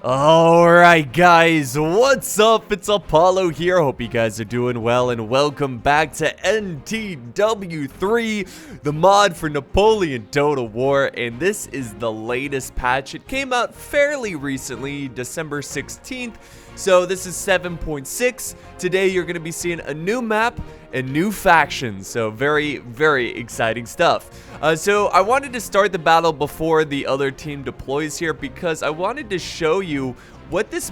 Alright guys, what's up? It's Apollo here. Hope you guys are doing well and welcome back to NTW3, the mod for Napoleon Total War, and this is the latest patch. It came out fairly recently, December 16th, so this is 7.6. Today you're going to be seeing a new map and new factions, so very, very exciting stuff. So I wanted to start the battle before the other team deploys here because I wanted to show you what this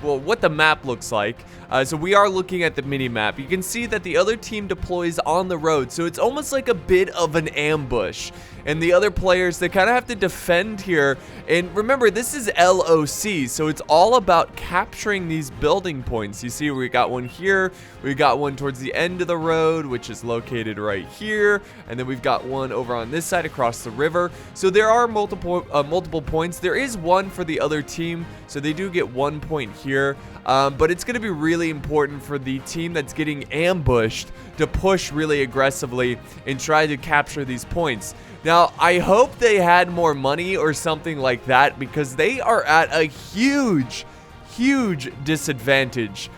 what the map looks like. So we are looking at the mini map. You can see that the other team deploys on the road, so it's almost like a bit of an ambush. And the other players, they kind of have to defend here. And remember, this is LOC, so it's all about capturing these building points. You see, we got one here, we got one towards the end of the road, which is located right here, and then we've got one over on this side across the river. So there are multiple points. There is one for the other team, so they do get 1 point here. But it's going to be really important for the team that's getting ambushed to push really aggressively and try to capture these points. Now, I hope they had more money or something like that because they are at a huge disadvantage.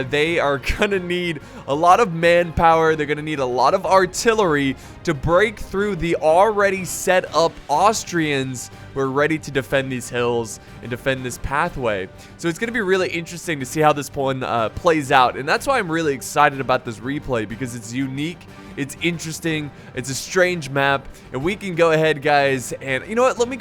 They are going to need a lot of manpower. They're going to need a lot of artillery to break through the already set up Austrians who are ready to defend these hills and defend this pathway. So it's going to be really interesting to see how this one plays out. And that's why I'm really excited about this replay, because it's unique. It's interesting. It's a strange map, and we can go ahead, guys, and you know what? Let me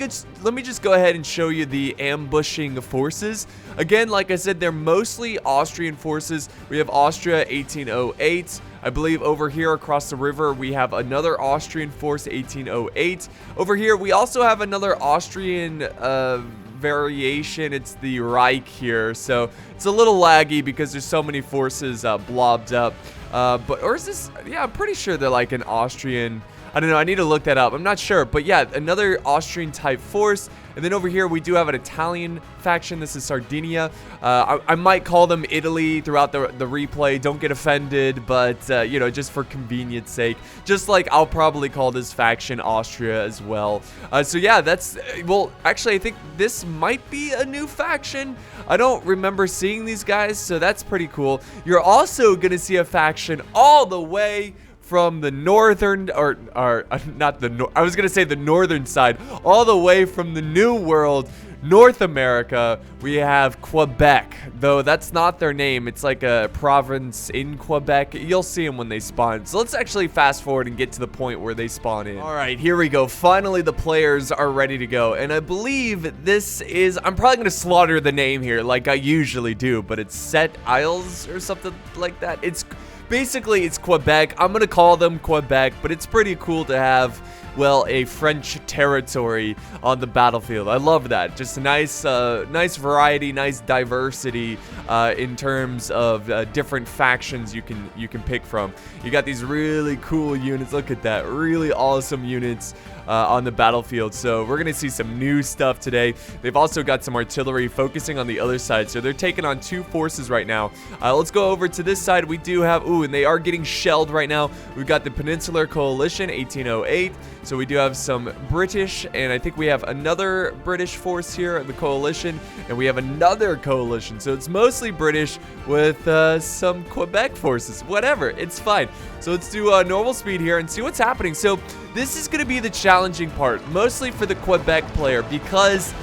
just go ahead and show you the ambushing forces. Again, like I said, they're mostly Austrian forces. We have Austria 1808. I believe over here across the river we have another Austrian force 1808. Over here we also have another Austrian variation. It's the Reich here, so it's a little laggy because there's so many forces blobbed up. Or is this? Yeah, I'm pretty sure they're like an Austrian. I don't know. I need to look that up. I'm not sure. But yeah, another Austrian type force. And then over here, we do have an Italian faction. This is Sardinia. I might call them Italy throughout the replay. Don't get offended. But, you know, just for convenience sake. Just like I'll probably call this faction Austria as well. So yeah, well, actually, I think this might be a new faction. I don't remember seeing these guys. So that's pretty cool. You're also going to see a faction all the way from the northern, I was gonna say the northern side, all the way from the New World, North America. We have Quebec, though that's not their name. It's like a province in Quebec. You'll see them when they spawn. So let's actually fast forward and get to the point where they spawn in. All right, here we go. Finally, the players are ready to go. And I believe this is, I'm probably gonna slaughter the name here like I usually do, but it's Set Isles or something like that. Basically, it's Quebec. I'm going to call them Quebec, but it's pretty cool to have, well, a French territory on the battlefield. I love that. Just a nice variety, nice diversity in terms of different factions you can pick from. You got these really cool units. Look at that. Really awesome units on the battlefield. So we're going to see some new stuff today. They've also got some artillery focusing on the other side. So they're taking on two forces right now. Let's go over to this side. We do have, and they are getting shelled right now. We've got the Peninsular Coalition, 1808. So we do have some British, and I think we have another British force here, the coalition, and we have another coalition. So it's mostly British with some Quebec forces. Whatever, it's fine. So let's do normal speed here and see what's happening. So this is going to be the challenging part, mostly for the Quebec player, because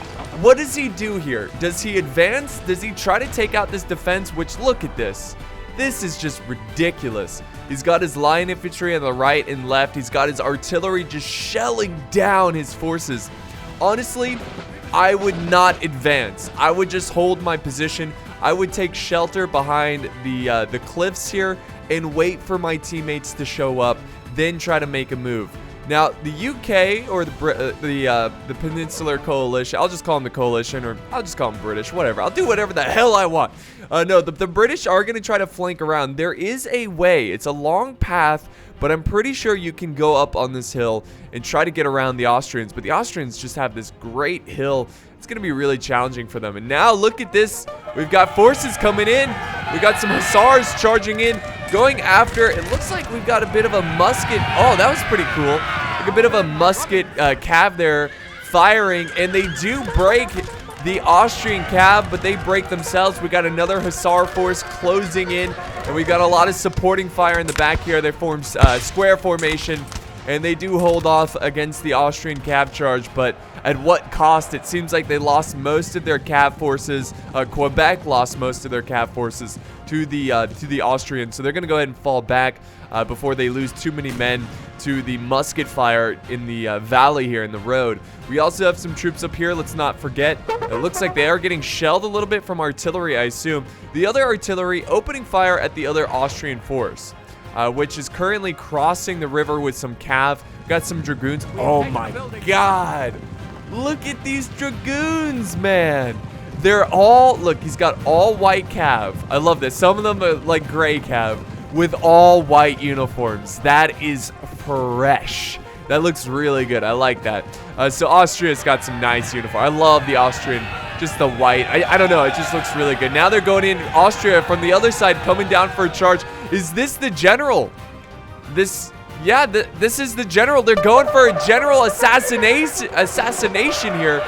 what does he do here? Does he advance? Does he try to take out this defense? Which, look at this. This is just ridiculous. He's got his line infantry on the right and left. He's got his artillery just shelling down his forces. Honestly, I would not advance. I would just hold my position. I would take shelter behind the cliffs here and wait for my teammates to show up, then try to make a move. Now, the UK or the Peninsular Coalition, I'll just call them the Coalition, or I'll just call them British, whatever. I'll do whatever the hell I want. No, the British are going to try to flank around. There is a way. It's a long path, but I'm pretty sure you can go up on this hill and try to get around the Austrians. But the Austrians just have this great hill. It's going to be really challenging for them. And now look at this. We've got forces coming in. We got some hussars charging in, going after. It looks like we've got a bit of a musket. Oh, that was pretty cool. Like a bit of a musket cav there firing, and they do break the Austrian cav, but they break themselves. We got another Hussar force closing in, and we got a lot of supporting fire in the back here. They form square formation, and they do hold off against the Austrian cav charge, but at what cost? It seems like they lost most of their cav forces. Quebec lost most of their cav forces to the Austrians, so they're going to go ahead and fall back before they lose too many men to the musket fire in the valley here in the road. We also have some troops up here. Let's not forget. It looks like they are getting shelled a little bit from artillery, I assume. The other artillery opening fire at the other Austrian force, which is currently crossing the river with some cav. Got some dragoons. Oh my god. Look at these dragoons, man. They're all, look, he's got all white cav. I love this. Some of them are like gray cav with all white uniforms. That is fresh. That looks really good. I like that. So Austria's got some nice uniform. I love the Austrian, just the white. I don't know. It just looks really good. Now they're going in. Austria from the other side coming down for a charge. Is this the general? This is the general. They're going for a general assassination here.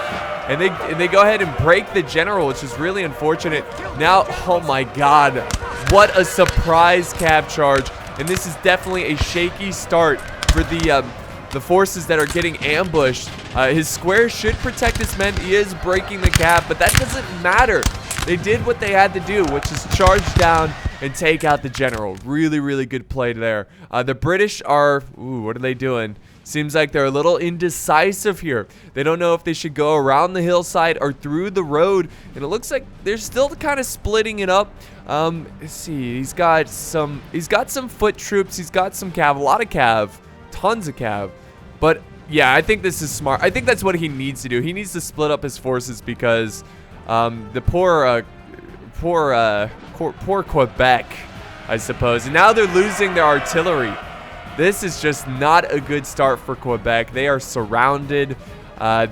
And they go ahead and break the general, which is really unfortunate. Now, oh my god. What a surprise cav charge. And this is definitely a shaky start for the forces that are getting ambushed. His square should protect his men. He is breaking the cav, but that doesn't matter. They did what they had to do, which is charge down and take out the general. Really, really good play there. The British are, ooh, what are they doing? Seems like they're a little indecisive here. They don't know if they should go around the hillside or through the road. And it looks like they're still kind of splitting it up. Let's see. He's got some foot troops. He's got some cav, a lot of cav, tons of cav. But yeah, I think this is smart. I think that's what he needs to do. He needs to split up his forces because the poor Quebec, I suppose. And now they're losing their artillery. This is just not a good start for Quebec. They are surrounded.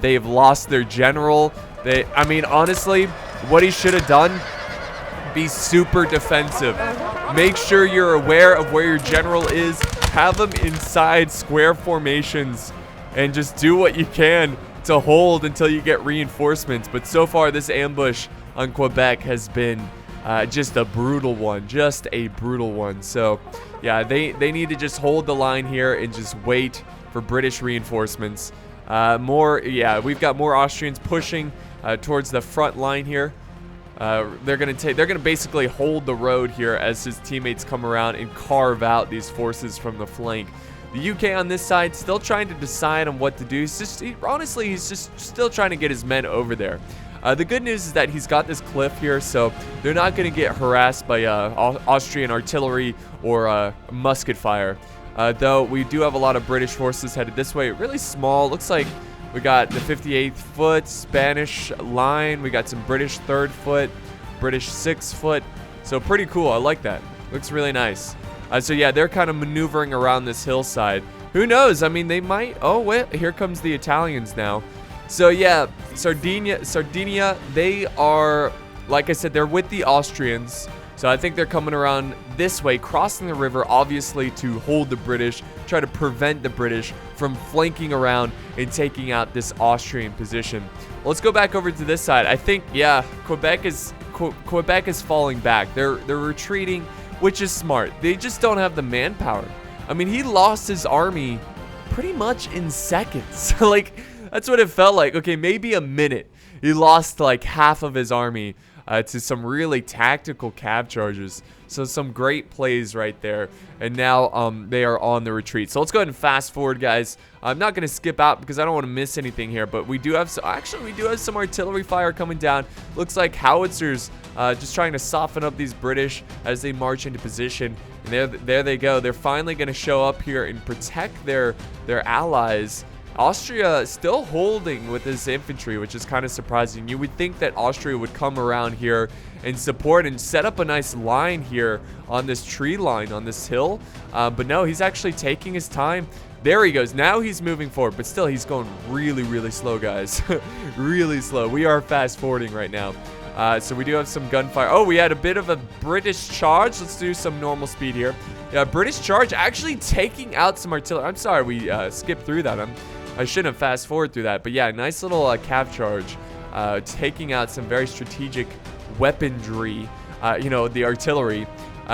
They've lost their general. I mean, honestly, what he should have done, be super defensive. Make sure you're aware of where your general is. Have them inside square formations and just do what you can to hold until you get reinforcements. But so far, this ambush on Quebec has been just a brutal one. So yeah, they need to just hold the line here and just wait for British reinforcements. We've got more Austrians pushing towards the front line here. They're gonna basically hold the road here as his teammates come around and carve out these forces from the flank. The UK on this side still trying to decide on what to do. Honestly, he's just still trying to get his men over there. The good news is that he's got this cliff here, so they're not going to get harassed by Austrian artillery or musket fire. Though we do have a lot of British forces headed this way. Really small. Looks like we got the 58th foot Spanish line. We got some British 3rd foot, British 6th foot. So pretty cool. I like that. Looks really nice. So yeah, they're kind of maneuvering around this hillside. Who knows? I mean, they might. Oh, wait. Here comes the Italians now. So yeah, Sardinia, they are, like I said, they're with the Austrians. So I think they're coming around this way, crossing the river, obviously to hold the British, try to prevent the British from flanking around and taking out this Austrian position. Well, let's go back over to this side. I think, yeah, Quebec is falling back. They're retreating, which is smart. They just don't have the manpower. I mean, he lost his army pretty much in seconds. Like, that's what it felt like. Okay, maybe a minute. He lost like half of his army to some really tactical cav charges. So some great plays right there. And now they are on the retreat. So let's go ahead and fast forward, guys. I'm not going to skip out because I don't want to miss anything here. But we do have some artillery fire coming down. Looks like howitzers just trying to soften up these British as they march into position. And there they go. They're finally going to show up here and protect their allies. Austria still holding with this infantry, which is kind of surprising. You would think that Austria would come around here and support and set up a nice line here on this tree line on this hill. But no, he's actually taking his time. There he goes. Now he's moving forward, but still he's going really, really slow, guys. Really slow. We are fast forwarding right now. So we do have some gunfire. Oh, we had a bit of a British charge. Let's do some normal speed here. Yeah, British charge actually taking out some artillery. I'm sorry we skipped through that. I shouldn't have fast forward through that. But yeah, nice little cav charge. taking out some very strategic weaponry, you know, the artillery.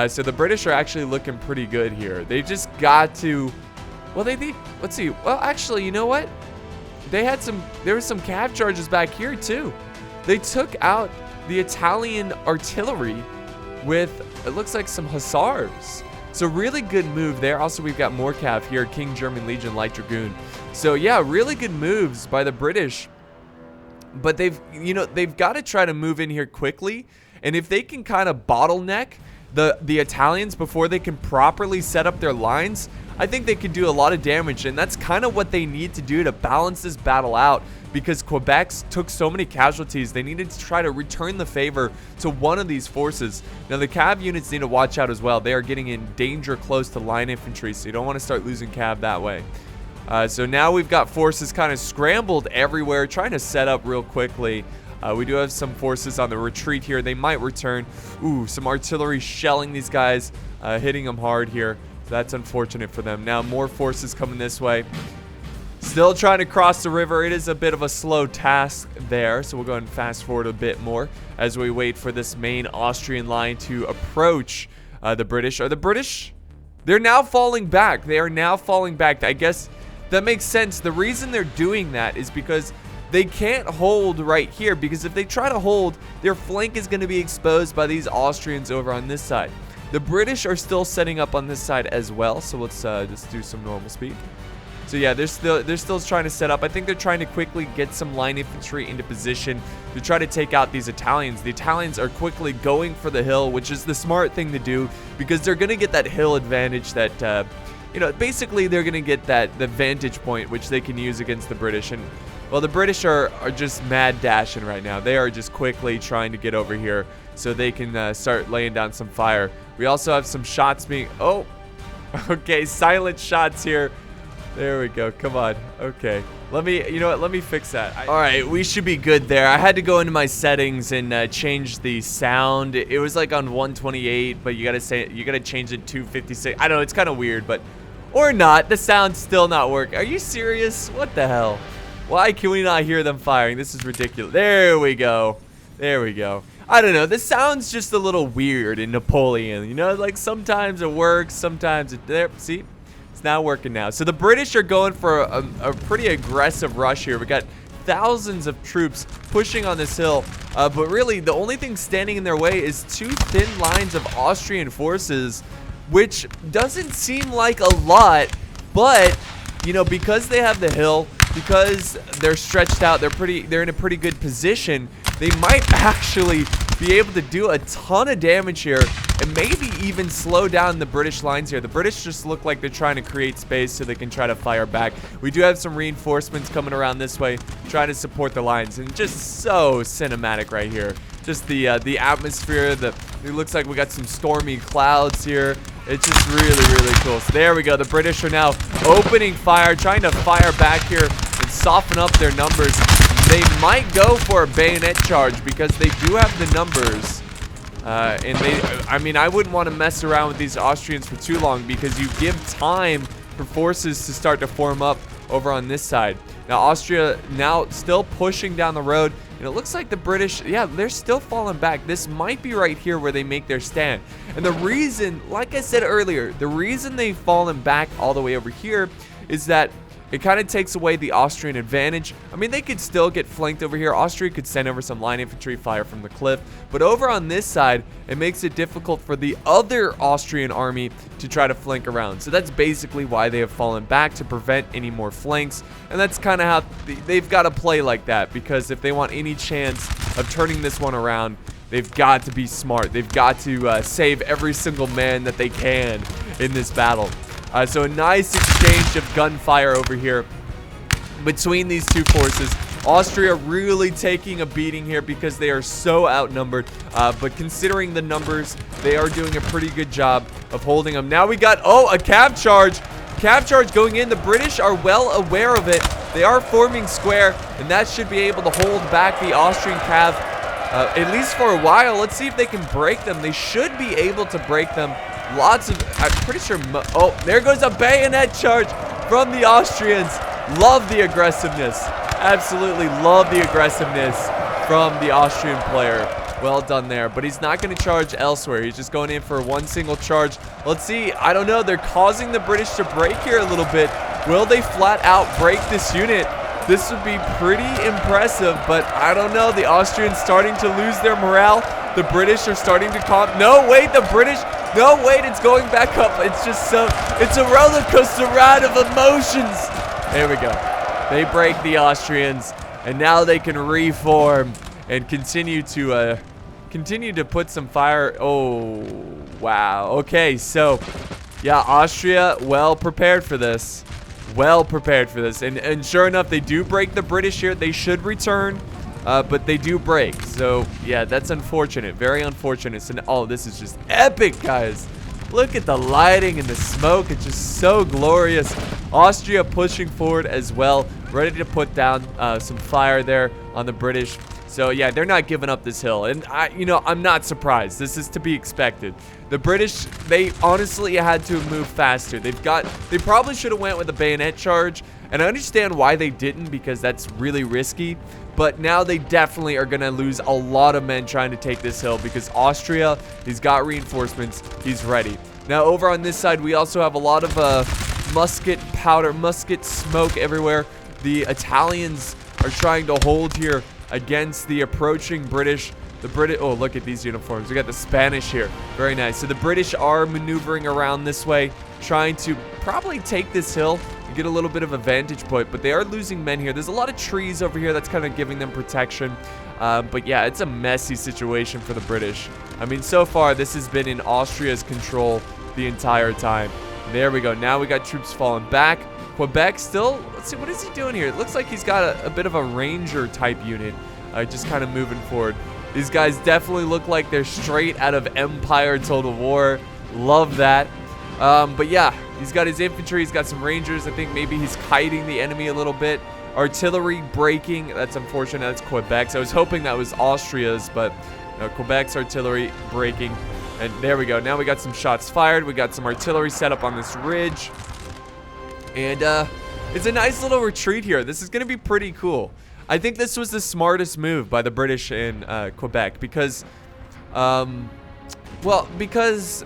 So the British are actually looking pretty good here. They just got to, well, let's see. Well, actually, you know what? There were some cav charges back here too. They took out the Italian artillery with, it looks like, some hussars. So really good move there. Also, we've got more cav here, King German Legion Light Dragoon. So yeah, really good moves by the British. But they've got to try to move in here quickly. And if they can kind of bottleneck the Italians before they can properly set up their lines, I think they could do a lot of damage. And that's kind of what they need to do to balance this battle out, because Quebec took so many casualties. They needed to try to return the favor to one of these forces. Now, the cav units need to watch out as well. They are getting in danger close to line infantry, so you don't want to start losing cav that way. So now we've got forces kind of scrambled everywhere, trying to set up real quickly. We do have some forces on the retreat here. They might return. Ooh, some artillery shelling these guys, hitting them hard here. So that's unfortunate for them. Now more forces coming this way. Still trying to cross the river. It is a bit of a slow task there. So we'll go ahead and fast forward a bit more as we wait for this main Austrian line to approach the British. Are the British? They're now falling back. They are now falling back. I guess that makes sense. The reason they're doing that is because they can't hold right here, because if they try to hold, their flank is going to be exposed by these Austrians over on this side. The British are still setting up on this side as well, so let's just do some normal speed. So yeah, they're still trying to set up. I think they're trying to quickly get some line infantry into position to try to take out these Italians. The Italians are quickly going for the hill, which is the smart thing to do, because they're going to get that hill advantage that, you know, basically they're going to get the vantage point, which they can use against the British. And well, the British are just mad dashing right now. They are just quickly trying to get over here so they can start laying down some fire. We also have some shots being, oh, okay, silent shots here. There we go. Come on. Okay. You know what? Let me fix that. All right, we should be good there. I had to go into my settings and change the sound. It was like on 128, but you gotta change it to 256. I don't know. It's kind of weird, but or not. The sound's still not working. Are you serious? What the hell? Why can we not hear them firing? This is ridiculous. There we go. There we go. I don't know. This sounds just a little weird in Napoleon. You know, like sometimes it works, sometimes it. There. See. Now working now. So the British are going for a pretty aggressive rush here. We got thousands of troops pushing on this hill, but really the only thing standing in their way is two thin lines of Austrian forces, which doesn't seem like a lot, but you know, because they have the hill, because they're stretched out, they're in a pretty good position, they might actually be able to do a ton of damage here and maybe even slow down the British lines here. The British just look like they're trying to create space so they can try to fire back. We do have some reinforcements coming around this way, trying to support the lines, and just so cinematic right here. Just the atmosphere, it looks like we got some stormy clouds here. It's just really, really cool. So there we go. The British are now opening fire, trying to fire back here and soften up their numbers. They might go for a bayonet charge because they do have the numbers. I mean, I wouldn't want to mess around with these Austrians for too long, because you give time for forces to start to form up over on this side. Now, Austria now still pushing down the road, and it looks like the British, yeah, they're still falling back. This might be right here where they make their stand. And the reason, like I said earlier, the reason they've fallen back all the way over here is that it kind of takes away the Austrian advantage. I mean, they could still get flanked over here. Austria could send over some line infantry fire from the cliff. But over on this side, it makes it difficult for the other Austrian army to try to flank around. So that's basically why they have fallen back, to prevent any more flanks. And that's kind of how they've got to play like that, because if they want any chance of turning this one around, they've got to be smart. They've got to save every single man that they can in this battle. So a nice exchange of gunfire over here between these two forces. Austria really taking a beating here because they are so outnumbered. But considering the numbers, they are doing a pretty good job of holding them. Now we got, a cav charge. Cav charge going in. The British are well aware of it. They are forming square, and that should be able to hold back the Austrian cav, at least for a while. Let's see if they can break them. They should be able to break them. Lots of, I'm pretty sure, there goes a bayonet charge from the Austrians. Love the aggressiveness. Absolutely love the aggressiveness from the Austrian player. Well done there, but he's not going to charge elsewhere. He's just going in for one single charge. Let's see. I don't know. They're causing the British to break here a little bit. Will they flat out break this unit? This would be pretty impressive, but I don't know. The Austrians starting to lose their morale. The British are starting to no, wait, the British. No, wait, it's going back up. It's just it's a roller coaster ride of emotions. There we go. They break the Austrians, and now they can reform and continue to put some fire. Oh, wow. Okay, so, yeah, Austria, well prepared for this. Well prepared for this. And sure enough, they do break the British here. They should return, but they do break. So, yeah, that's unfortunate. Very unfortunate. So, oh, this is just epic, guys. Look at the lighting and the smoke. It's just so glorious. Austria pushing forward as well. Ready to put down some fire there on the British. So, yeah, they're not giving up this hill. And, I'm not surprised. This is to be expected. The British, they honestly had to move faster. They probably should have went with a bayonet charge. And I understand why they didn't, because that's really risky. But now they definitely are going to lose a lot of men trying to take this hill, because Austria, he's got reinforcements. He's ready. Now, over on this side, we also have a lot of musket powder, musket smoke everywhere. The Italians are trying to hold here against the approaching British. The British, oh, look at these uniforms. We got the Spanish here. Very nice. So the British are maneuvering around this way, trying to probably take this hill and get a little bit of a vantage point, but they are losing men here. There's a lot of trees over here that's kind of giving them protection. But yeah, it's a messy situation for the British. I mean, so far, this has been in Austria's control the entire time. There we go. Now we got troops falling back. Quebec still, let's see, what is he doing here? It looks like he's got a bit of a ranger type unit, just kind of moving forward. These guys definitely look like they're straight out of Empire Total War. Love that. But yeah, he's got his infantry, he's got some rangers. I think maybe he's kiting the enemy a little bit. Artillery breaking, that's unfortunate. That's Quebec's. I was hoping that was Austria's, but Quebec's artillery breaking. And there we go. Now we got some shots fired. We got some artillery set up on this ridge. And it's a nice little retreat here. This is going to be pretty cool. I think this was the smartest move by the British in Quebec because, because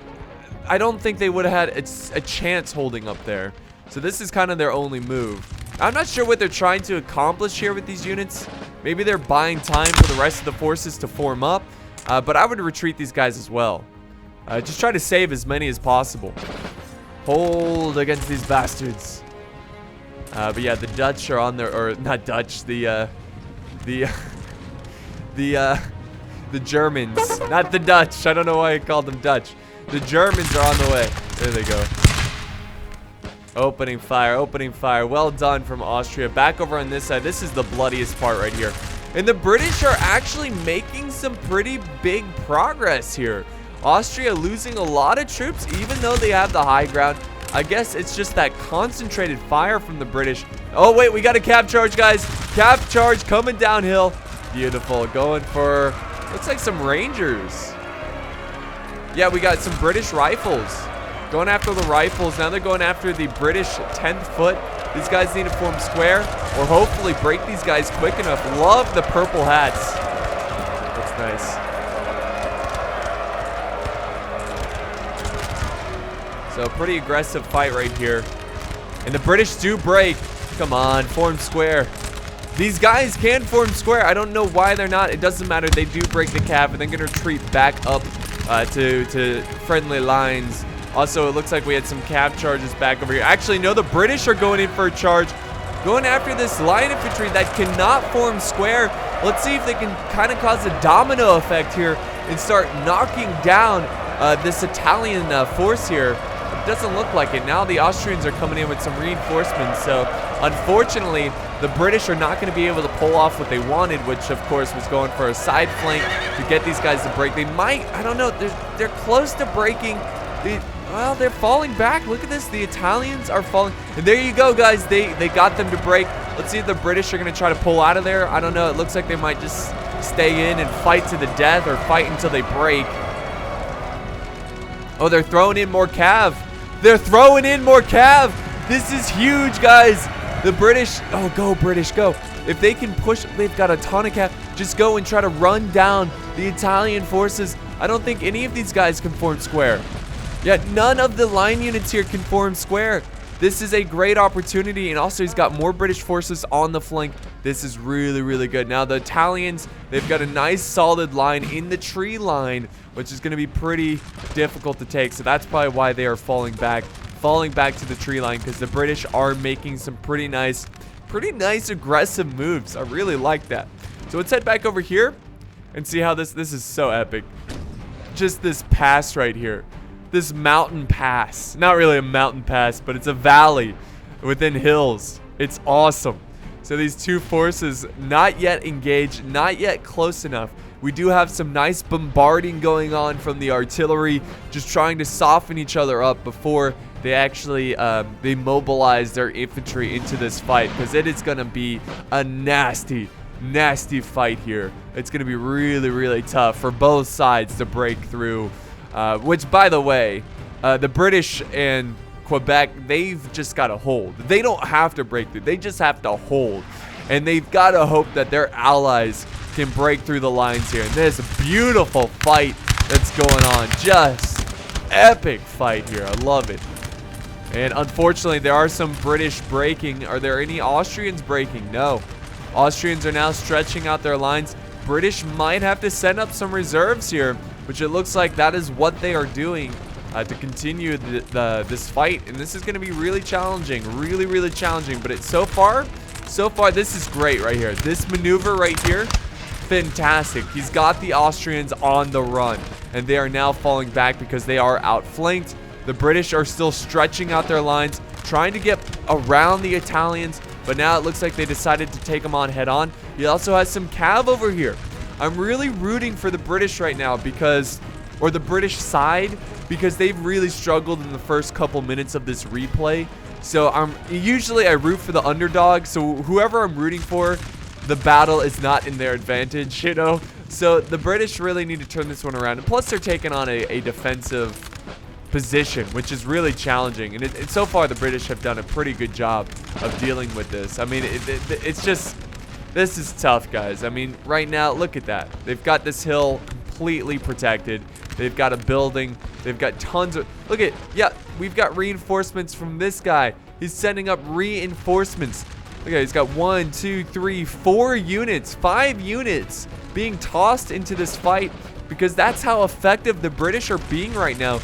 I don't think they would have had a chance holding up there. So this is kind of their only move. I'm not sure what they're trying to accomplish here with these units. Maybe they're buying time for the rest of the forces to form up. But I would retreat these guys as well. Just try to save as many as possible. Hold against these bastards. But yeah, the Dutch are on their, or not Dutch, the Germans, not the Dutch. I don't know why I called them Dutch. The Germans are on the way. There they go. Opening fire, opening fire. Well done from Austria. Back over on this side. This is the bloodiest part right here. And the British are actually making some pretty big progress here. Austria losing a lot of troops, even though they have the high ground. I guess it's just that concentrated fire from the British. Oh, wait, we got a cap charge, guys. Cap charge coming downhill. Beautiful. Going for, looks like some Rangers. Yeah, we got some British rifles. Going after the rifles. Now they're going after the British 10th foot. These guys need to form square or hopefully break these guys quick enough. Love the purple hats. That's nice. So pretty aggressive fight right here. And the British do break. Come on, form square. These guys can form square. I don't know why they're not. It doesn't matter. They do break the cap and then going to retreat back up to friendly lines. Also, it looks like we had some cap charges back over here. Actually, no, the British are going in for a charge. Going after this line infantry that cannot form square. Let's see if they can kind of cause a domino effect here and start knocking down this Italian force here. It doesn't look like it. Now the Austrians are coming in with some reinforcements. So, unfortunately, the British are not going to be able to pull off what they wanted, which, of course, was going for a side flank to get these guys to break. They might, I don't know, they're close to breaking. Well, they're falling back. Look at this. The Italians are falling. And there you go, guys. They got them to break. Let's see if the British are going to try to pull out of there. I don't know. It looks like they might just stay in and fight to the death or fight until they break. Oh, they're throwing in more cav. They're throwing in more cav. This is huge, guys. The British. Oh, go, British, go. if they can push, they've got a ton of just go and try to run down the Italian forces. I don't think any of these guys can form square. Yeah, none of the line units here can form square. This is a great opportunity, and also he's got more British forces on the flank. This is really, really good. Now, the Italians, they've got a nice solid line in the tree line, which is going to be pretty difficult to take. So that's probably why they are falling back to the tree line, because the British are making some pretty nice aggressive moves. I really like that. So let's head back over here and see how this is so epic. Just this pass right here. This mountain pass. Not really a mountain pass, but it's a valley within hills. It's awesome. So these two forces not yet engaged, not yet close enough. We do have some nice bombarding going on from the artillery, just trying to soften each other up before they actually they mobilize their infantry into this fight, because it is going to be a nasty fight here. It's going to be really, really tough for both sides to break through. Which, by the way, the British and Quebec, they've just got to hold. They don't have to break through. They just have to hold. And they've got to hope that their allies can break through the lines here. And this beautiful fight that's going on. Just epic fight here. I love it. And unfortunately, there are some British breaking. Are there any Austrians breaking? No. Austrians are now stretching out their lines. British might have to send up some reserves here, which it looks like that is what they are doing to continue this fight. And this is going to be really challenging, really challenging. But it's so far, this is great right here. This maneuver right here, fantastic. He's got the Austrians on the run, and they are now falling back because they are outflanked. The British are still stretching out their lines, trying to get around the Italians, but now it looks like they decided to take them on head on. He also has some cav over here. I'm really rooting for the British right now because, or the British side, because they've really struggled in the first couple minutes of this replay. So usually I root for the underdog. So whoever I'm rooting for, the battle is not in their advantage, you know. So the British really need to turn this one around. And plus they're taking on a defensive position, which is really challenging. And so far the British have done a pretty good job of dealing with this. I mean, it's just... This is tough, guys. I mean, right now, look at that. They've got this hill completely protected. They've got a building. They've got tons of... Look at... Yeah, we've got reinforcements from this guy. He's sending up reinforcements. Look at, he's got 1, 2, 3, 4 units, 5 units being tossed into this fight, because that's how effective the British are being right now.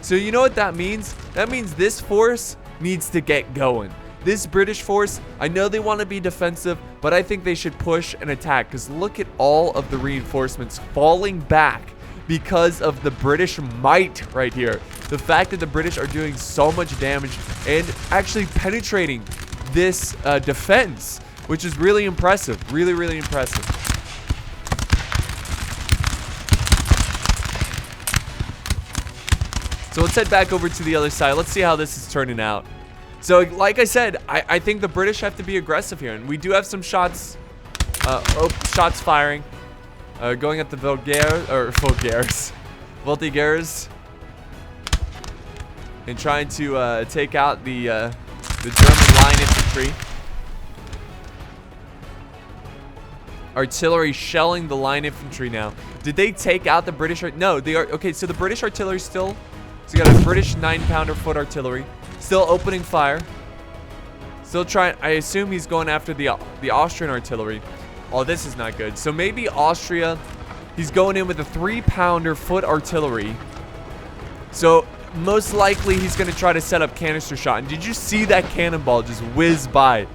So you know what that means? That means this force needs to get going. This British force, I know they want to be defensive, but I think they should push and attack, because look at all of the reinforcements falling back because of the British might right here. The fact that the British are doing so much damage and actually penetrating this defense, which is really impressive. Really impressive. So let's head back over to the other side. Let's see how this is turning out. So, like I said, I think the British have to be aggressive here. And we do have some shots, shots firing. Going at the Voltigeurs. And trying to take out the German line infantry. Artillery shelling the line infantry now. Did they take out the British? No, they are. Okay, so the British artillery still. So you got a British 9-pounder foot artillery. Still opening fire. Still trying. I assume he's going after the Austrian artillery. Oh, this is not good. So maybe Austria. He's going in with a 3-pounder foot artillery. So most likely he's going to try to set up canister shot. And did you see that cannonball just whiz by?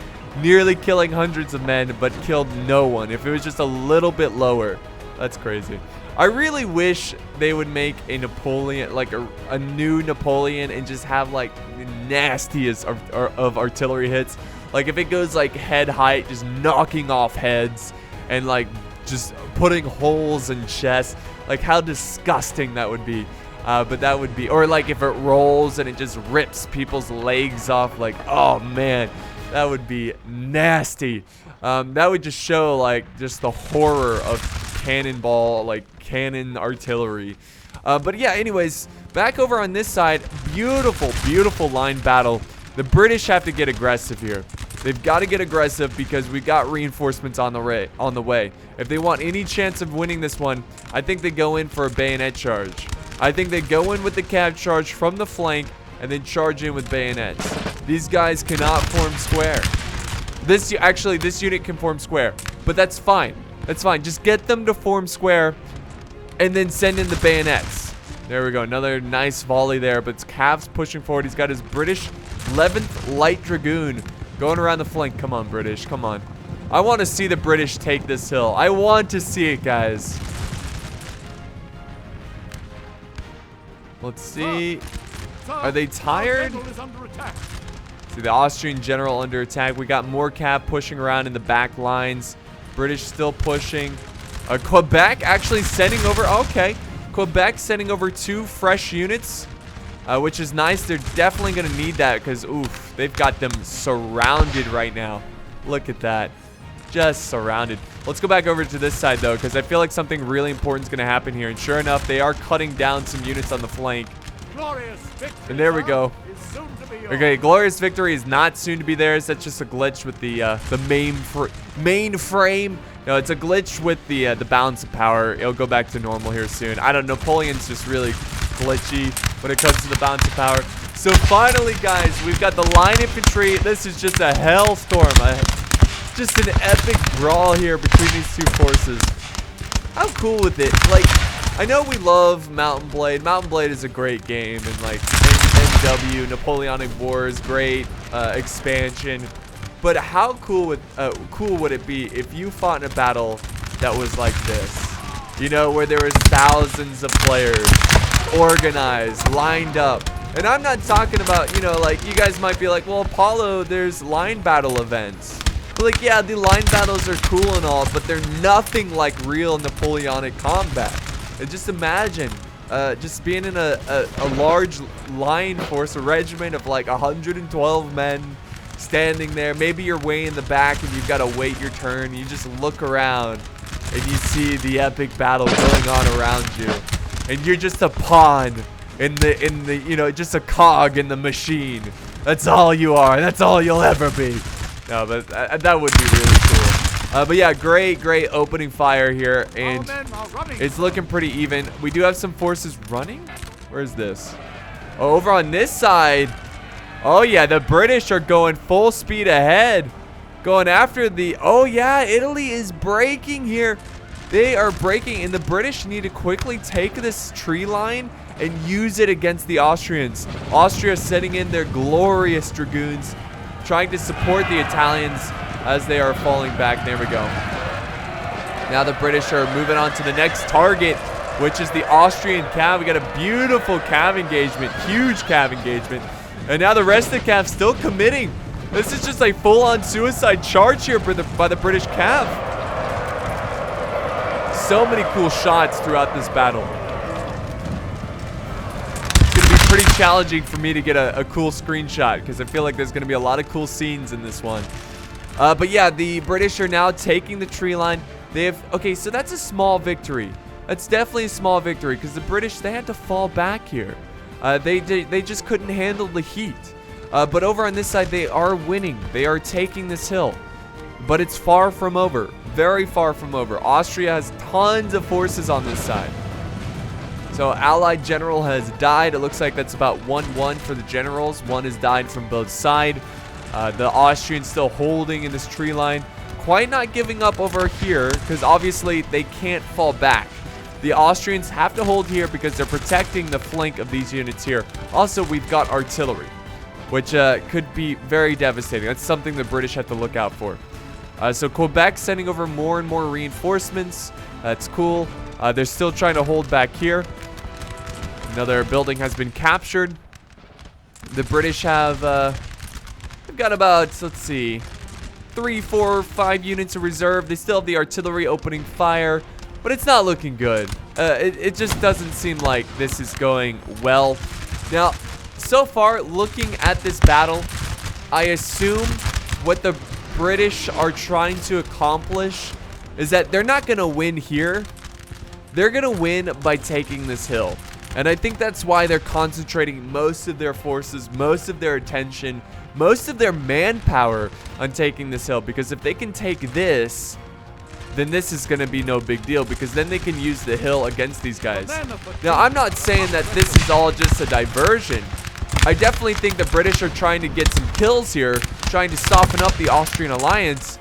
Nearly killing hundreds of men, but killed no one. If it was just a little bit lower. That's crazy. I really wish they would make a Napoleon, like a new Napoleon, and just have like the nastiest of artillery hits. Like if it goes like head height, just knocking off heads and like just putting holes in chests. Like how disgusting that would be. But that would be, or like if it rolls and it just rips people's legs off. Like, oh man, that would be nasty. That would just show like just the horror of cannonball, like cannon artillery. But yeah, anyways, back over on this side, beautiful line battle. The British have to get aggressive here. They've got to get aggressive because we got reinforcements on the way. If they want any chance of winning this one, I think they go in for a bayonet charge. I think they go in with the cav charge from the flank and then charge in with bayonets. These guys cannot form square. This unit can form square, but that's fine. That's fine. Just get them to form square and then send in the bayonets. There we go. Another nice volley there, but it's Cav's pushing forward. He's got his British 11th Light Dragoon going around the flank. Come on, British. Come on. I want to see the British take this hill. I want to see it, guys. Let's see. Are they tired? See the Austrian general under attack. We got more cav pushing around in the back lines. British still pushing. Quebec actually sending over. Okay. Quebec sending over 2 fresh units, which is nice. They're definitely going to need that because, oof, they've got them surrounded right now. Look at that. Just surrounded. Let's go back over to this side, though, because I feel like something really important is going to happen here. And sure enough, they are cutting down some units on the flank. And there we go. Okay, glorious victory is not soon to be theirs. That's just a glitch with the mainframe. No, it's a glitch with the balance of power. It'll go back to normal here soon. I don't know. Napoleon's just really glitchy when it comes to the balance of power. So finally, guys, we've got the line infantry. This is just a hellstorm. Just an epic brawl here between these two forces. I'm cool with it. Like, I know we love Mountain Blade. Mountain Blade is a great game, and like NW, Napoleonic Wars, great expansion. But how cool would it be if you fought in a battle that was like this? You know, where there was thousands of players, organized, lined up. And I'm not talking about, you know, like, you guys might be like, well, Apollo, there's line battle events. But like, yeah, the line battles are cool and all, but they're nothing like real Napoleonic combat. And just imagine just being in a large line force, a regiment of like 112 men standing there. Maybe you're way in the back and you've got to wait your turn. You just look around and you see the epic battle going on around you. And you're just a pawn in the you know, just a cog in the machine. That's all you are. That's all you'll ever be. No, but that would be really cool. But yeah, great opening fire here, and it's looking pretty even. We do have some forces running. Where is this? Oh, over on this side. Oh yeah, the British are going full speed ahead, going after the. Oh yeah, Italy is breaking here. They are breaking, and the British need to quickly take this tree line and use it against the Austrians. Austria setting in their glorious dragoons, trying to support the Italians as they are falling back. There we go. Now the British are moving on to the next target, which is the Austrian cav. We got a beautiful cav engagement, huge cav engagement. And now the rest of the cav still committing. This is just a full-on suicide charge here by the British cav. So many cool shots throughout this battle. Pretty challenging for me to get a cool screenshot because I feel like there's going to be a lot of cool scenes in this one. But yeah, the British are now taking the tree line. They have, okay, so that's a small victory. That's definitely a small victory because the British, they had to fall back here. They just couldn't handle the heat. But over on this side, they are winning. They are taking this hill. But it's far from over. Very far from over. Austria has tons of forces on this side. So Allied general has died. It looks like that's about 1-1 for the generals. One has died from both sides. The Austrians still holding in this tree line. Quite not giving up over here because obviously they can't fall back. The Austrians have to hold here because they're protecting the flank of these units here. Also, we've got artillery, which could be very devastating. That's something the British have to look out for. So Quebec sending over more and more reinforcements. That's cool. They're still trying to hold back here. Another building has been captured. The British have, they've got about, let's see, 3, 4, 5 units of reserve. They still have the artillery opening fire, but it's not looking good. It just doesn't seem like this is going well. Now, so far, looking at this battle, I assume what the British are trying to accomplish is that they're not going to win here. They're going to win by taking this hill. And I think that's why they're concentrating most of their forces, most of their attention, most of their manpower on taking this hill. Because if they can take this, then this is going to be no big deal, because then they can use the hill against these guys. Now, I'm not saying that this is all just a diversion. I definitely think the British are trying to get some kills here, trying to soften up the Austrian alliance,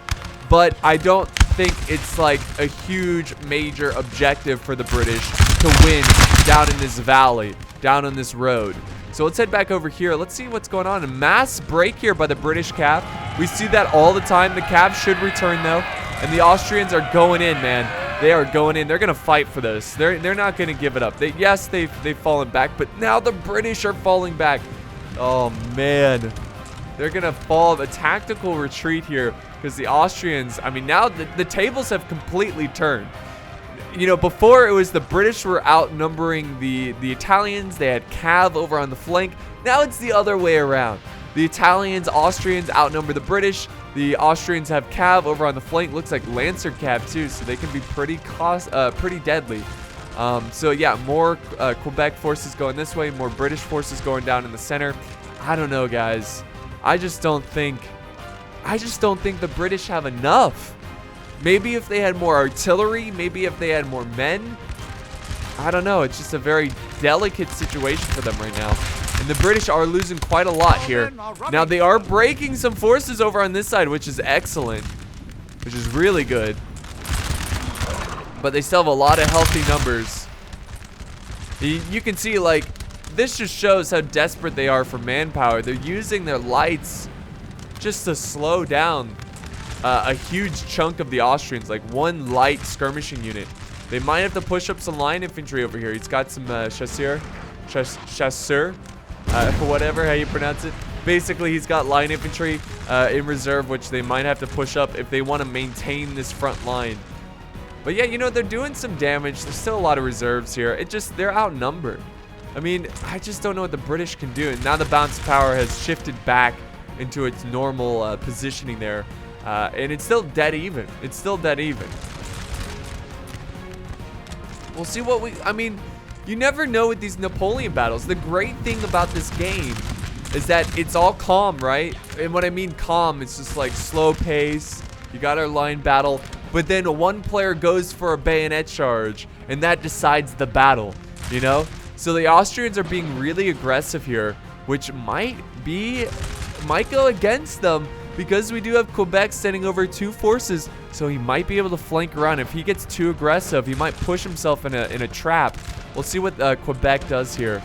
but I don't think it's like a huge major objective for the British to win down in this valley, down on this road. So let's head back over here. Let's see what's going on. A mass break here by the British cav. We see that all the time. The cav should return though. And the Austrians are going in, man. They are going in. They're going to fight for this. They're not going to give it up. Yes, they've fallen back, but now the British are falling back. Oh, man. They're going to fall. A tactical retreat here because the Austrians, I mean, now the tables have completely turned. You know, before it was the British were outnumbering the Italians. They had cav over on the flank. Now it's the other way around. The Italians, Austrians outnumber the British. The Austrians have cav over on the flank. Looks like Lancer cav too, so they can be pretty deadly. So yeah, more Quebec forces going this way, more British forces going down in the center. I don't know, guys. I just don't think the British have enough. Maybe if they had more artillery, maybe if they had more men. I don't know. It's just a very delicate situation for them right now. And the British are losing quite a lot here. Now, they are breaking some forces over on this side, which is excellent. Which is really good. But they still have a lot of healthy numbers. You can see, like, this just shows how desperate they are for manpower. They're using their lights just to slow down a huge chunk of the Austrians. Like, one light skirmishing unit. They might have to push up some line infantry over here. He's got some chasseur. Whatever, how you pronounce it. Basically, he's got line infantry in reserve, which they might have to push up if they want to maintain this front line. But yeah, you know, they're doing some damage. There's still a lot of reserves here. They're outnumbered. I mean, I just don't know what the British can do. And now the bounce power has shifted back into its normal positioning there. And it's still dead even. It's still dead even. We'll see what I mean, you never know with these Napoleon battles. The great thing about this game is that it's all calm, right? And what I mean calm, it's just like slow pace. You got our line battle, but then one player goes for a bayonet charge, and that decides the battle, you know? So the Austrians are being really aggressive here, which might go against them, because we do have Quebec sending over 2 forces, so he might be able to flank around. If he gets too aggressive, he might push himself in a trap. We'll see what Quebec does here.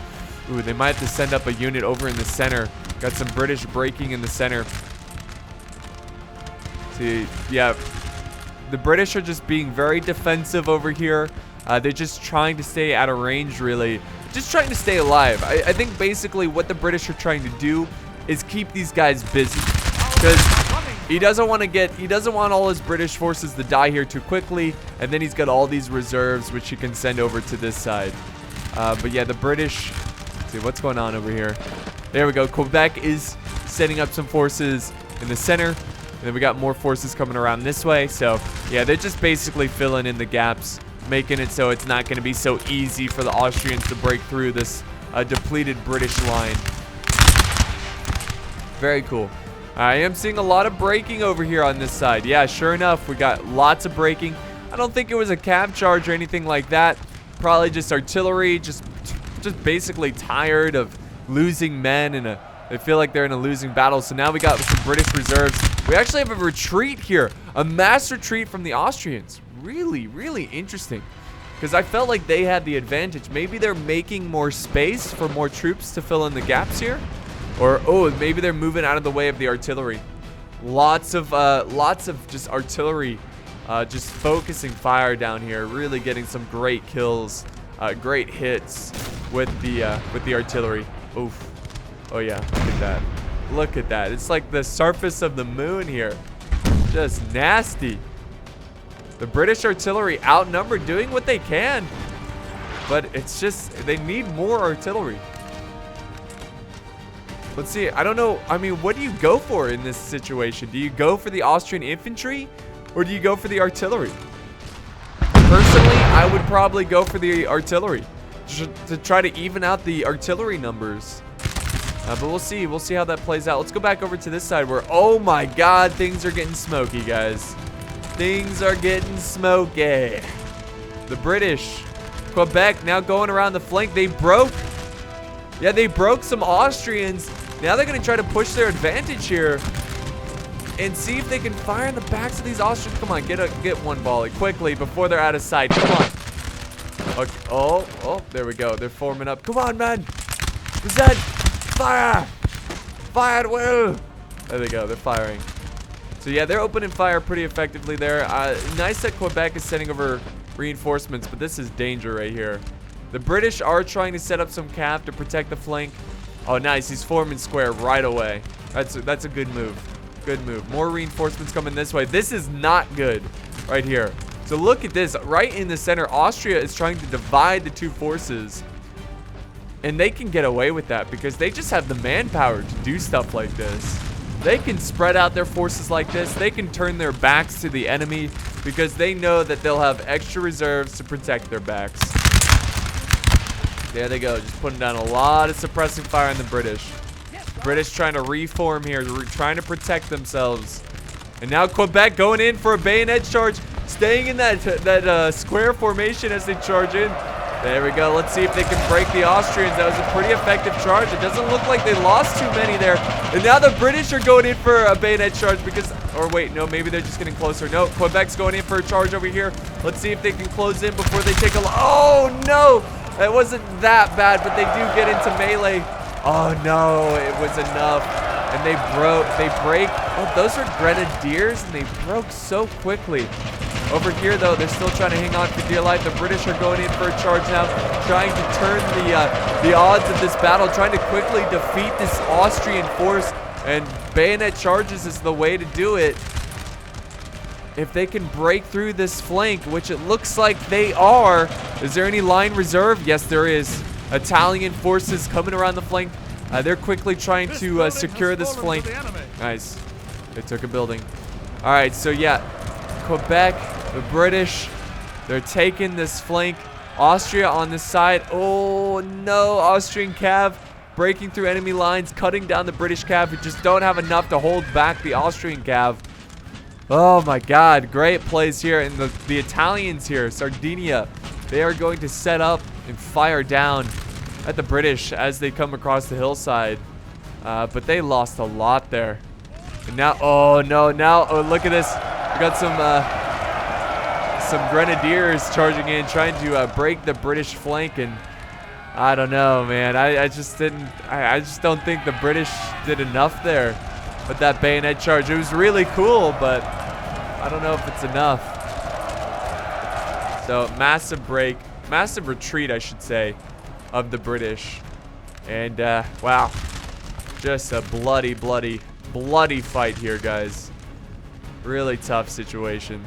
Ooh, they might have to send up a unit over in the center. Got some British breaking in the center. See, yeah, the British are just being very defensive over here. They're just trying to stay out of range, really. Just trying to stay alive. I think basically what the British are trying to do is keep these guys busy. Because he doesn't want all his British forces to die here too quickly, and then he's got all these reserves which he can send over to this side. But yeah, the British, let's see what's going on over here. There we go. Quebec is setting up some forces in the center, and then we got more forces coming around this way. So yeah, they're just basically filling in the gaps, making it so it's not going to be so easy for the Austrians to break through this depleted British line. Very cool. I am seeing a lot of braking over here on this side. Yeah, sure enough, we got lots of braking. I don't think it was a cav charge or anything like that. Probably just artillery, just basically tired of losing men, and they feel like they're in a losing battle. So now we got some British reserves. We actually have a retreat here, a mass retreat from the Austrians. Really, really interesting, because I felt like they had the advantage. Maybe they're making more space for more troops to fill in the gaps here. Or, oh, maybe they're moving out of the way of the artillery. Lots of just artillery, just focusing fire down here. Really getting some great kills, great hits with the artillery. Oof. Oh yeah, look at that. Look at that. It's like the surface of the moon here. Just nasty. The British artillery outnumbered, doing what they can. But it's just, they need more artillery. Let's see. I don't know. I mean, what do you go for in this situation? Do you go for the Austrian infantry, or do you go for the artillery? Personally, I would probably go for the artillery. to try to even out the artillery numbers. But we'll see. We'll see how that plays out. Let's go back over to this side where, oh my god, things are getting smoky, guys. Things are getting smoky. The British, Quebec now going around the flank. They broke. Yeah, they broke some Austrians. Now they're going to try to push their advantage here and see if they can fire in the backs of these Austrians. Come on, get one volley quickly before they're out of sight. Come on. Okay. Oh, there we go. They're forming up. Come on, man. Guzman, fire. Fire at will. There they go. They're firing. So, yeah, they're opening fire pretty effectively there. Nice that Quebec is sending over reinforcements, but this is danger right here. The British are trying to set up some cav to protect the flank. Oh, nice. He's forming square right away. That's a good move. Good move. More reinforcements coming this way. This is not good right here. So look at this. Right in the center, Austria is trying to divide the two forces. And they can get away with that because they just have the manpower to do stuff like this. They can spread out their forces like this. They can turn their backs to the enemy because they know that they'll have extra reserves to protect their backs. There they go, just putting down a lot of suppressing fire on the British. British trying to reform here, trying to protect themselves. And now Quebec going in for a bayonet charge, staying in that square formation as they charge in. There we go. Let's see if they can break the Austrians. That was a pretty effective charge. It doesn't look like they lost too many there. And now the British are going in for a bayonet charge because, or wait, no, maybe they're just getting closer. No, Quebec's going in for a charge over here. Let's see if they can close in before they take a, oh no, it wasn't that bad, but they do get into melee. Oh no, it was enough. And they break. Oh, those are grenadiers and they broke so quickly. Over here, though, they're still trying to hang on for dear life. The British are going in for a charge now, trying to turn the odds of this battle, trying to quickly defeat this Austrian force. And bayonet charges is the way to do it. If they can break through this flank, which it looks like they are. Is there any line reserve? Yes, there is. Italian forces coming around the flank. They're quickly trying to secure this flank. Nice. They took a building. All right, so yeah. Quebec, the British, they're taking this flank. Austria on this side. Oh no, Austrian cav breaking through enemy lines, cutting down the British cav who just don't have enough to hold back the Austrian cav. Oh my god, great plays here. And the Italians here, Sardinia, they are going to set up and fire down at the British as they come across the hillside. But they lost a lot there. And now, oh no, now, oh look at this. We got some grenadiers charging in, trying to break the British flank, and I don't know, man. I just don't think the British did enough there with that bayonet charge. It was really cool, but I don't know if it's enough. So massive retreat, I should say, of the British, and wow, just a bloody fight here, guys. Really tough situation.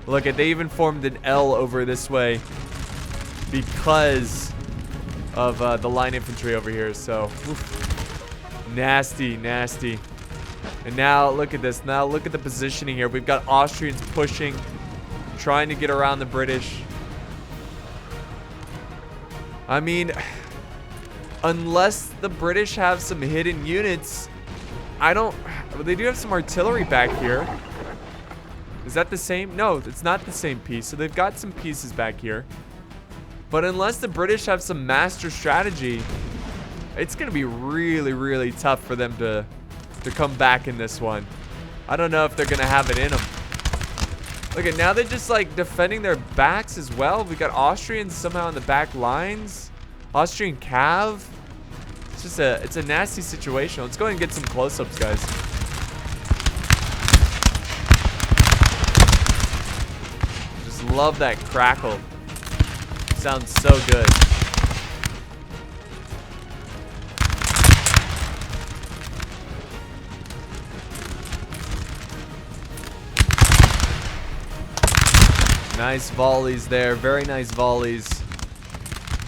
Look at, they even formed an L over this way because of the line infantry over here. So oof. Nasty. And now look at this. Now look at the positioning here. We've got Austrians pushing, trying to get around the British. I mean, unless the British have some hidden units, they do have some artillery back here. Is that the same? No, it's not the same piece. So they've got some pieces back here. But unless the British have some master strategy, it's going to be really tough for them to come back in this one. I don't know if they're going to have it in them. Look at, now they're just like defending their backs as well. We got Austrians somehow in the back lines. Austrian cav. It's a nasty situation. Let's go ahead and get some close-ups, guys. Love that crackle. Sounds so good. Nice volleys there. Very nice volleys.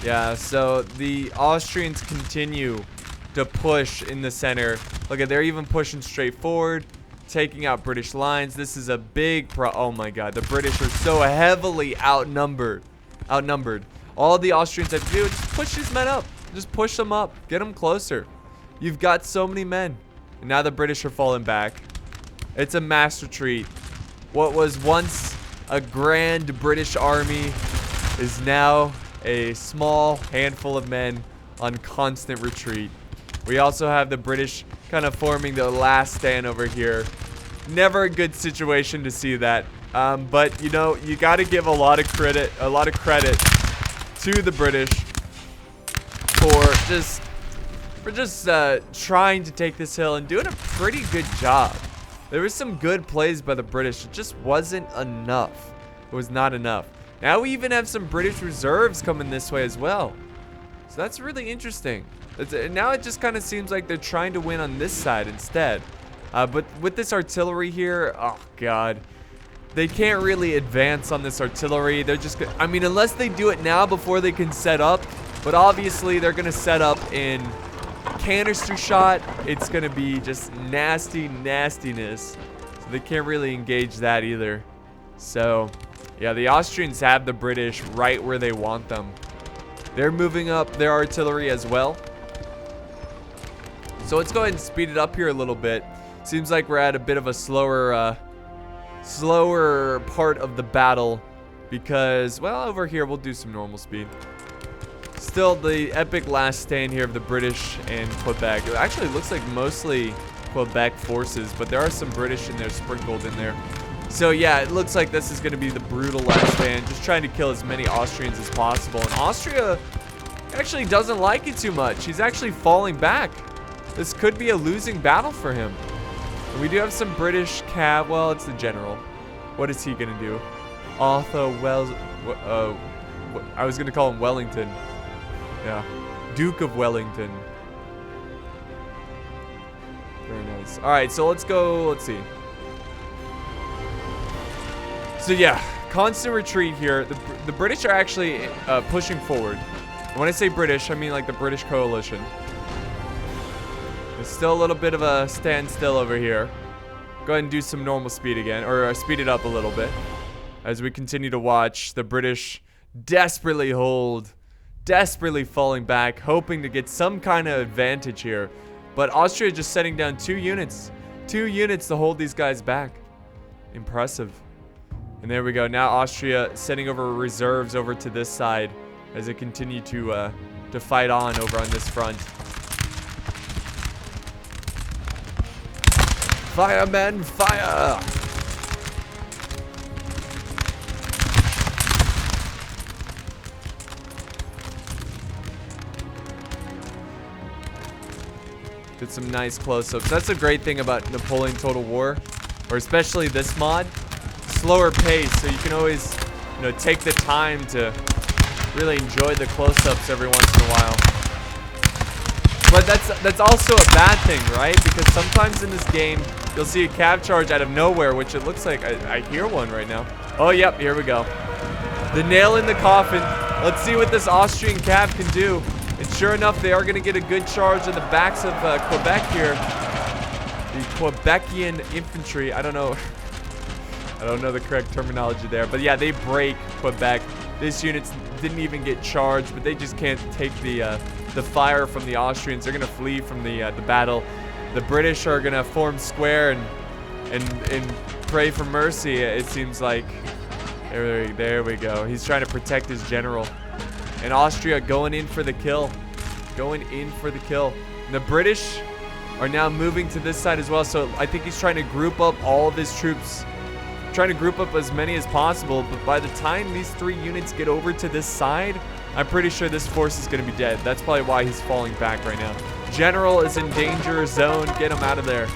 Yeah, so the Austrians continue to push in the center. Look at, they're even pushing straight forward, taking out British lines. This is a big oh my god, the British are so heavily outnumbered. All the Austrians have to do is just push these men up. Just push them up. Get them closer. You've got so many men. And now the British are falling back. It's a mass retreat. What was once a grand British army is now a small handful of men on constant retreat. We also have the British kind of forming the last stand over here. Never a good situation to see that. But you know, you got to give a lot of credit to the British for just trying to take this hill and doing a pretty good job. There was some good plays by the British. It just wasn't enough. It was not enough. Now we even have some British reserves coming this way as well. So that's really interesting. Now it just kind of seems like they're trying to win on this side instead. But with this artillery here, oh god. They can't really advance on this artillery. They're just, I mean, unless they do it now before they can set up. But obviously they're going to set up in canister shot. It's going to be just nastiness. So they can't really engage that either. So, yeah, the Austrians have the British right where they want them. They're moving up their artillery as well. So let's go ahead and speed it up here a little bit. Seems like we're at a bit of a slower part of the battle because, well, over here we'll do some normal speed. Still the epic last stand here of the British and Quebec. It actually looks like mostly Quebec forces, but there are some British in there sprinkled in there. So yeah, it looks like this is going to be the brutal last stand, just trying to kill as many Austrians as possible. And Austria actually doesn't like it too much. He's actually falling back. This could be a losing battle for him. And we do have some British cav. Well, it's the general. What is he going to do? Arthur Wells. I was going to call him Wellington. Yeah. Duke of Wellington. Very nice. All right, so let's go. Let's see. So yeah, constant retreat here. The British are actually pushing forward. And when I say British, I mean like the British coalition. There's still a little bit of a standstill over here. Go ahead and do some normal speed again, or speed it up a little bit. As we continue to watch the British desperately falling back, hoping to get some kind of advantage here. But Austria just setting down 2 units. 2 units to hold these guys back. Impressive. And there we go. Now Austria sending over reserves over to this side as they continue to fight on over on this front. Fire, men, fire! Did some nice close-ups. That's a great thing about Napoleon Total War, or especially this mod. Slower pace, so you can always, you know, take the time to really enjoy the close-ups every once in a while. But that's also a bad thing, right? Because sometimes in this game, you'll see a cav charge out of nowhere, which it looks like I hear one right now. Oh, yep, here we go. The nail in the coffin. Let's see what this Austrian cav can do. And sure enough, they are going to get a good charge in the backs of Quebec here. The Quebecian infantry. I don't know the correct terminology there. But yeah, they break Quebec. This unit didn't even get charged, but they just can't take the fire from the Austrians. They're going to flee from the battle. The British are going to form square and pray for mercy, it seems like. There we go. He's trying to protect his general. And Austria going in for the kill. Going in for the kill. And the British are now moving to this side as well. So I think he's trying to group up all of his troops. Trying to group up as many as possible. But by the time these 3 units get over to this side, I'm pretty sure this force is going to be dead. That's probably why he's falling back right now. General is in danger zone. Get him out of there.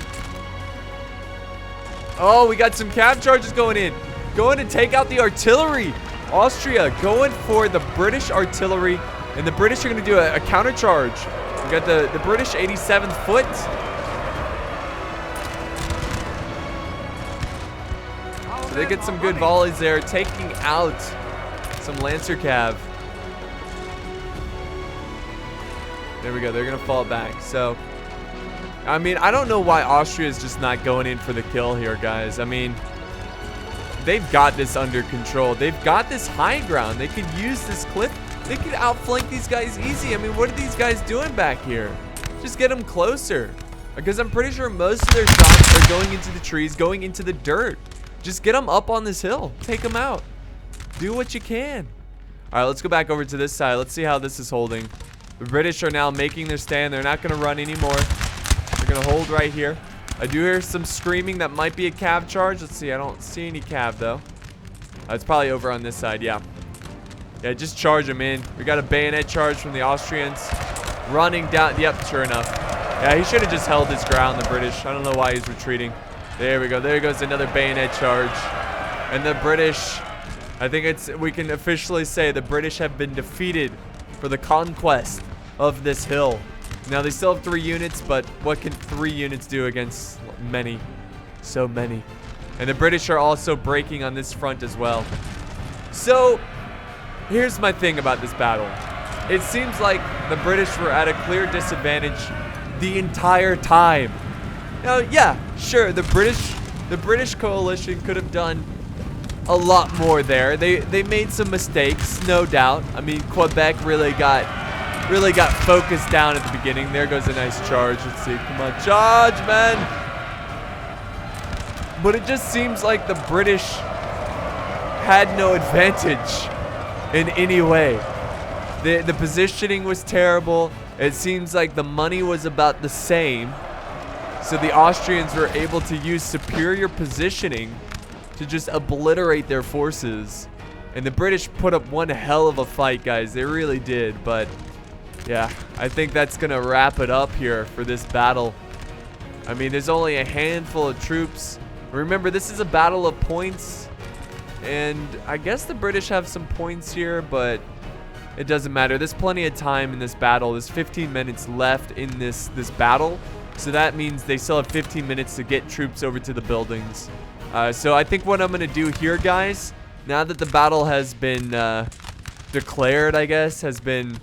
Oh, we got some cav charges going in. Going to take out the artillery. Austria going for the British artillery, and the British are going to do a counter charge. We got the British 87th Foot. So they get some good volleys there, taking out some Lancer cav. There we go. They're going to fall back. So, I mean, I don't know why Austria is just not going in for the kill here, guys. I mean, they've got this under control. They've got this high ground. They could use this cliff They could outflank these guys easy. I mean, what are these guys doing back here? Just get them closer. Because I'm pretty sure most of their shots are going into the trees, going into the dirt. Just get them up on this hill. Take them out. Do what you can. All right, let's go back over to this side. Let's see how this is holding. The British are now making their stand. They're not going to run anymore. They're going to hold right here. I do hear some screaming. That might be a cav charge. Let's see. I don't see any cav, though. It's probably over on this side. Yeah. Yeah, just charge them in. We got a bayonet charge from the Austrians. Running down. Yep, sure enough. Yeah, he should have just held his ground, the British. I don't know why he's retreating. There we go. There goes another bayonet charge. And the British, I think we can officially say the British have been defeated for the conquest of this hill. Now, they still have 3 units, but what can 3 units do against many? So many. And the British are also breaking on this front as well. So, here's my thing about this battle. It seems like the British were at a clear disadvantage the entire time. Now, yeah, sure, the British coalition could have done a lot more there. They made some mistakes, no doubt. I mean, Quebec really got focused down at the beginning. There goes a nice charge. Let's see. Come on, charge, man. But it just seems like the British had no advantage in any way. The positioning was terrible. It seems like the money was about the same. So the Austrians were able to use superior positioning to just obliterate their forces. And the British put up one hell of a fight, guys. They really did. But yeah, I think that's going to wrap it up here for this battle. I mean, there's only a handful of troops. Remember, this is a battle of points. And I guess the British have some points here, but it doesn't matter. There's plenty of time in this battle. There's 15 minutes left in this battle. So that means they still have 15 minutes to get troops over to the buildings. So I think what I'm going to do here, guys, now that the battle has been declared, I guess, has been,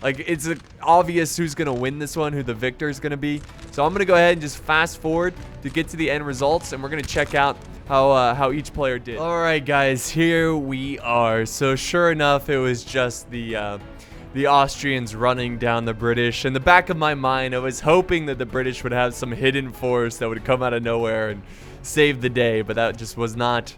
like, it's obvious who's going to win this one, who the victor is going to be. So I'm going to go ahead and just fast forward to get to the end results, and we're going to check out how each player did. All right, guys, here we are. So sure enough, it was just the Austrians running down the British. In the back of my mind, I was hoping that the British would have some hidden force that would come out of nowhere and save the day, but that just was not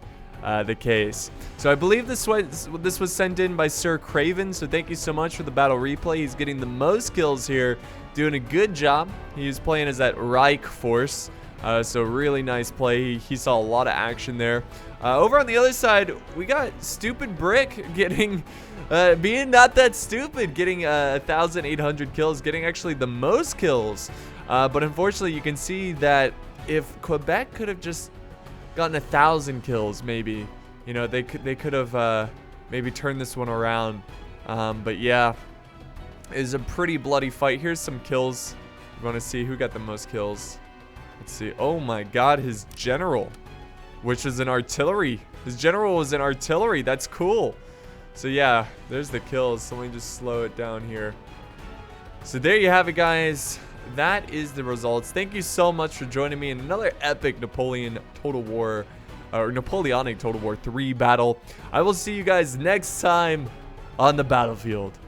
the case. So I believe this was sent in by Sir Craven, so thank you so much for the battle replay. He's getting the most kills here, doing a good job. He's playing as that Reich force, so really nice play. He saw a lot of action there. Over on the other side, we got Stupid Brick getting, being not that stupid, getting 1,800 kills, getting actually the most kills. But unfortunately, you can see that if Quebec could have just gotten 1,000 kills, maybe, you know, they could have maybe turned this one around. But yeah, it was a pretty bloody fight. Here's some kills. You want to see who got the most kills? Let's see. Oh my God, his general, which is an artillery. His general was an artillery. That's cool. So yeah, there's the kills. So let me just slow it down here. So there you have it, guys. That is the results. Thank you so much for joining me in another epic Napoleonic Total War 3 battle. I will see you guys next time on the battlefield.